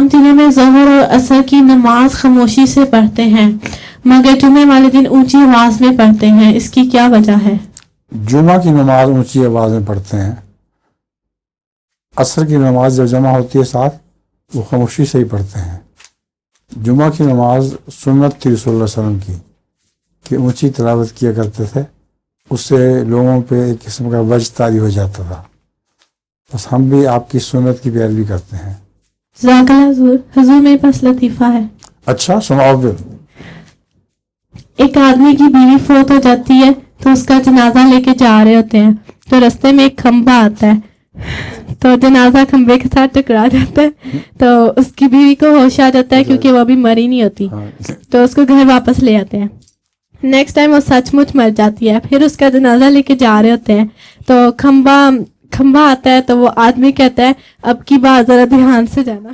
हम दिनों में ज़ोहर और असर की नमाज खामोशी से पढ़ते हैं मगर जुमे वाले दिन ऊंची आवाज में पढ़ते हैं, इसकी क्या वजह है? जुमा की नमाज ऊंची आवाज में पढ़ते हैं, असर की नमाज जब जमा होती है साथ वो खामोशी से ही पढ़ते हैं। जुमा की नमाज सुन्नत थी रसूलुल्लाह सल्लल्लाहु अलैहि वसल्लम की कि ऊंची तिलावत किया करते थे, उससे लोगों पे एक किस्म का वज्द तारी हो जाता था। बस हम भी आपकी सुन्नत की पैरवी करते हैं। हुजूर मेरे पास लतीफ़ा है। अच्छा सुनाओ फिर। एक आदमी की बीवी फौत हो जाती है तो उसका जनाजा लेके जा रहे होते हैं, तो रास्ते में एक खंबा आता है, तो जनाजा खंबे के साथ टकरा जाता है, तो उसकी बीवी को होश आ जाता है क्योंकि वो अभी मरी नहीं होती, तो उसको घर वापस ले आते हैं। नेक्स्ट टाइम वो सचमुच मर जाती है, फिर उसका जनाजा लेके जा रहे होते हैं, तो खंबा आता है, तो वो आदमी कहता है अब की बार जरा ध्यान से जाना।